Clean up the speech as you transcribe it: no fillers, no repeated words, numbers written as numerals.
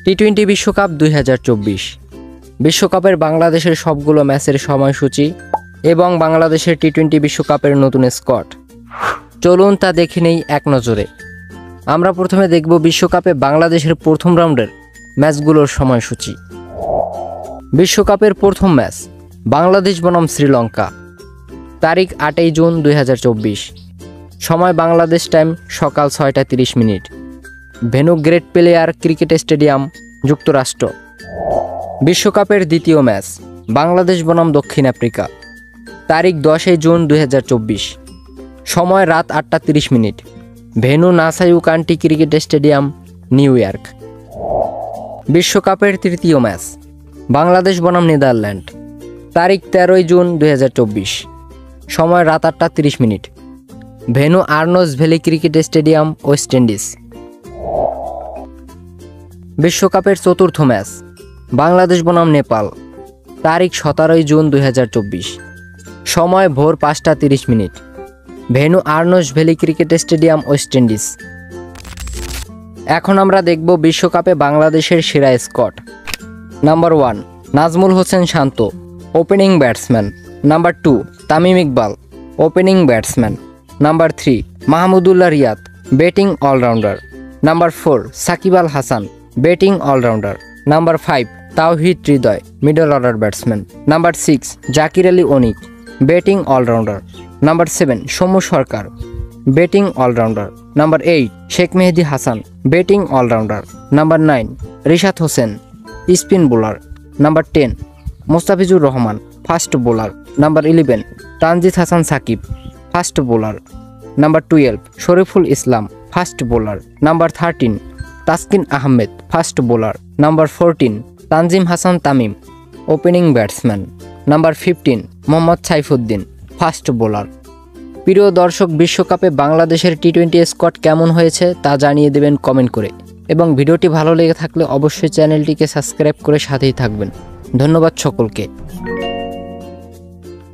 টি-20 বিশ্বকাপ 2024 বিশ্বকাপের বাংলাদেশের সবগুলো ম্যাচের সময়সূচি এবং বাংলাদেশের টি-20 বিশ্বকাপের নতুন স্কোয়াড। চলুন তা দেখে নেই এক নজরে। আমরা প্রথমে দেখব বিশ্বকাপে বাংলাদেশের প্রথম রাউন্ডের ম্যাচগুলোর সময়সূচি। বিশ্বকাপের প্রথম ম্যাচ বাংলাদেশ বনাম শ্রীলঙ্কা, তারিখ 8 জুন 2024, সময় বাংলাদেশ টাইম সকাল 6টা 30 মিনিট, venue great player cricket stadium, যুক্তরাষ্ট্র। বিশ্বকাপের দ্বিতীয় ম্যাচ বাংলাদেশ বনাম দক্ষিণ আফ্রিকা, তারিখ 10 জুন 2024, সময় রাত 8টা 30 মিনিট, venue Nassau County cricket stadium, New York. বিশ্বকাপের তৃতীয় ম্যাচ বাংলাদেশ বনাম নেদারল্যান্ড, তারিখ 13 জুন 2024, সময় রাত 8টা 30 মিনিট, venue Arnos Vale cricket stadium, West Indies. বিশ্বকাপের চতুর্থ ম্যাচ বাংলাদেশ বনাম নেপাল, তারিখ 17 জুন 2024, সময় ভোর 5টা 30 মিনিট, venue Arnos Vale cricket stadium, West Indies. এখন আমরা দেখব বিশ্বকাপে বাংলাদেশের সেরা squad. Number 1 Najmul Hossain Shanto, opening batsman. Number 2 Tamim Iqbal, opening batsman. Number 3 Mahmudullah Riyad, batting allrounder. Number 4 Shakib Al Hasan, batting allrounder. Number 5 Towhid Hridoy, middle order batsman. Number 6 Jaker Ali Anik, batting allrounder. Number 7 Soumya Sarkar, batting allrounder. Number 8 Sheikh Mahedi Hasan, batting allrounder. Number 9 Rishad Hossain, spin bowler. Number 10 Mustafizur Rahman, fast bowler. Number 11 Tanzid Hasan Sakib, fast bowler. Number 12 Shoriful Islam, fast bowler. Number 13 Taskin Ahmed, fast bowler. Number 14 Tanzim Hasan Tamim, opening batsman. Number 15 Mohammad Saifuddin, fast bowler. প্রিয় দর্শক, বিশ্বকাপে বাংলাদেশের টি-20 squad কেমন হয়েছে তা জানিয়ে দেবেন comment করে, এবং ভিডিওটি ভালো লেগে থাকলে অবশ্যই চ্যানেলটিকে সাবস্ক্রাইব করে সাথেই থাকবেন। ধন্যবাদ সকলকে।